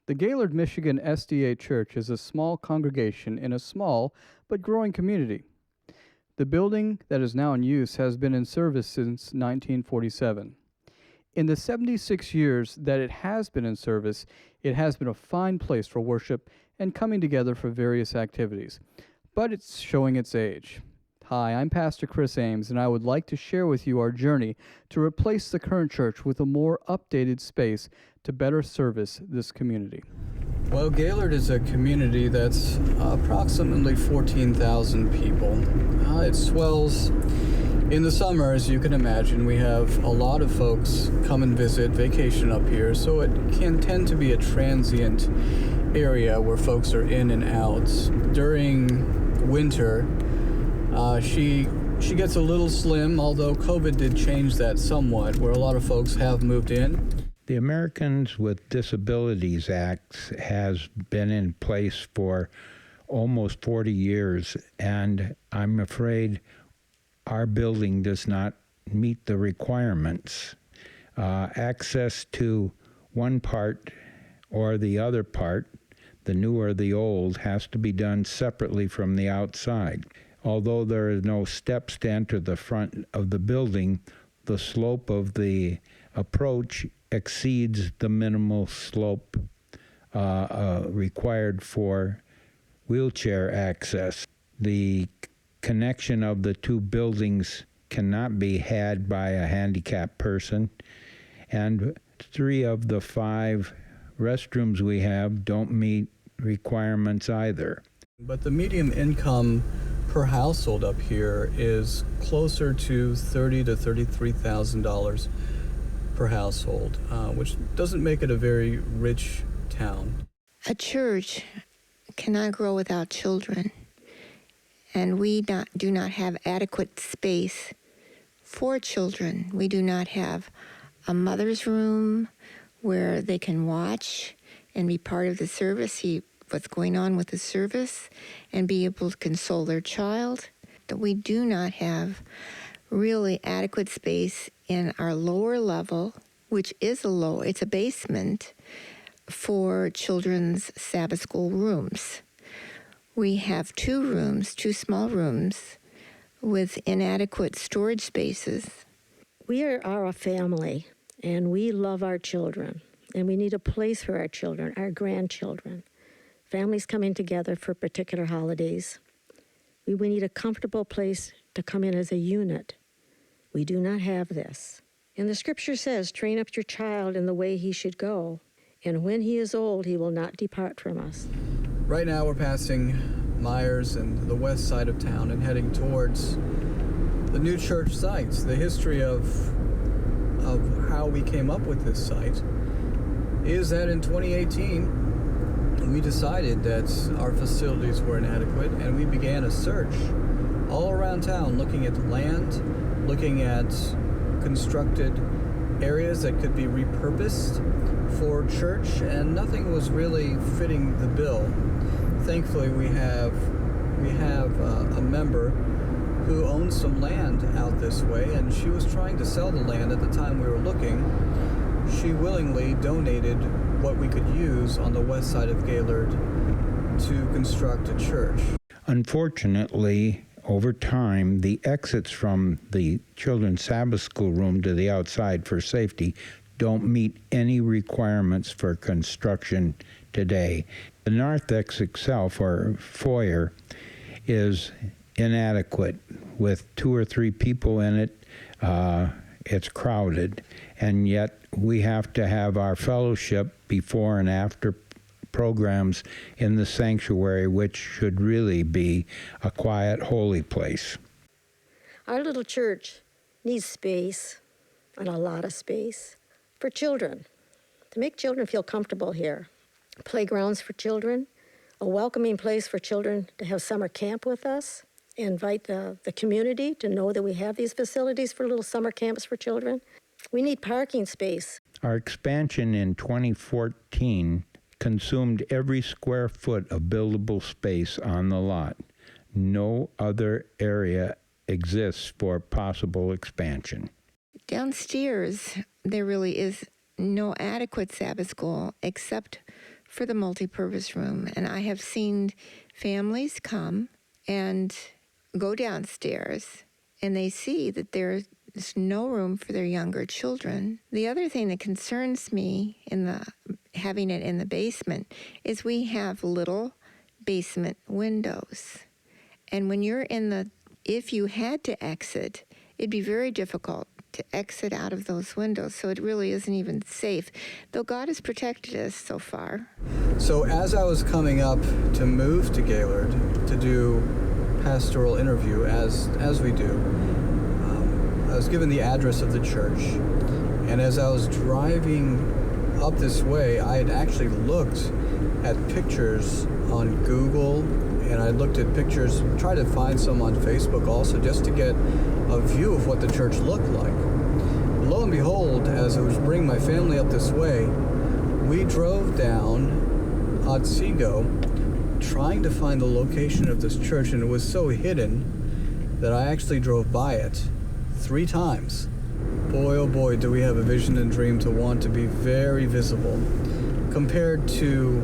The Gaylord, Michigan SDA Church is a small congregation in a small but growing community. The building that is now in use has been in service since 1947. In the 76 years that it has been in service, it has been a fine place for worship and coming together for various activities, but it's showing its age. Hi, I'm Pastor Chris Ames, and I would like to share with you our journey to replace the current church with a more updated space to better service this community. Well, Gaylord is a community that's approximately 14,000 people. It swells in the summer, as you can imagine. We have a lot of folks come and visit, vacation up here, so it can tend to be a transient area where folks are in and out. During winter, she gets a little slim, although COVID did change that somewhat, where a lot of folks have moved in. The Americans with Disabilities Act has been in place for almost 40 years, and I'm afraid our building does not meet the requirements. Access to one part or the other part, the new or the old, has to be done separately from the outside. Although there is no steps to enter the front of the building, the slope of the approach exceeds the minimal slope required for wheelchair access. The connection of the two buildings cannot be had by a handicapped person, and 3 of the 5 restrooms we have don't meet requirements either. But the median income per household up here is closer to $30,000 to $33,000 per household, which doesn't make it a very rich town. A church cannot grow without children, and we do not have adequate space for children. We do not have a mother's room where they can watch and be part of the service, see what's going on with the service, and be able to console their child. That we do not have really adequate space in our lower level, which is it's a basement, for children's Sabbath school rooms. We have 2 small rooms with inadequate storage spaces. We are a family, and we love our children, and we need a place for our children, our grandchildren. Families coming together for particular holidays. We need a comfortable place to come in as a unit. We do not have this. And the scripture says, train up your child in the way he should go, and when he is old, he will not depart from us. Right now we're passing Myers and the west side of town and heading towards the new church sites. The history of how we came up with this site is that in 2018, we decided that our facilities were inadequate, and we began a search all around town, looking at land, looking at constructed areas that could be repurposed for church, and nothing was really fitting the bill. Thankfully, we have a member who owns some land out this way, and she was trying to sell the land at the time we were looking. She willingly donated what we could use on the west side of Gaylord to construct a church. Unfortunately, over time, the exits from the children's Sabbath school room to the outside for safety don't meet any requirements for construction today. The narthex itself, or foyer, is inadequate. With 2 or 3 people in it, it's crowded, and yet we have to have our fellowship before and after programs in the sanctuary, which should really be a quiet, holy place. Our little church needs space, and a lot of space, for children, to make children feel comfortable here. Playgrounds for children, a welcoming place for children to have summer camp with us, invite the community to know that we have these facilities for little summer camps for children. We need parking space. Our expansion in 2014 consumed every square foot of buildable space on the lot. No other area exists for possible expansion. Downstairs, there really is no adequate Sabbath school except for the multipurpose room. And I have seen families come and go downstairs, and they see that there's no room for their younger children. The other thing that concerns me in having it in the basement is we have little basement windows. And when you're if you had to exit, it'd be very difficult to exit out of those windows, so it really isn't even safe, though God has protected us so far. So as I was coming up to move to Gaylord to do pastoral interview, as we do, I was given the address of the church, and as I was driving up this way, I had actually looked at pictures on Google, and I looked at pictures, tried to find some on Facebook also, just to get a view of what the church looked like. Lo and behold, as I was bringing my family up this way, we drove down Otsego trying to find the location of this church, and it was so hidden that I actually drove by it 3 times. Boy, oh boy, do we have a vision and dream to want to be very visible. Compared to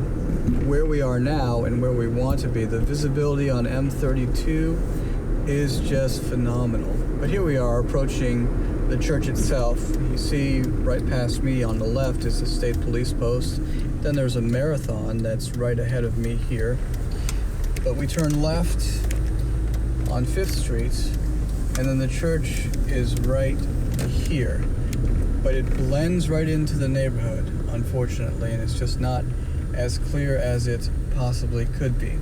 where we are now and where we want to be, the visibility on M32 is just phenomenal. But here we are approaching the church itself. You see right past me on the left is the state police post. Then there's a marathon that's right ahead of me here. But we turn left on 5th Street, and then the church is right here. But it blends right into the neighborhood, unfortunately, and it's just not as clear as it possibly could be.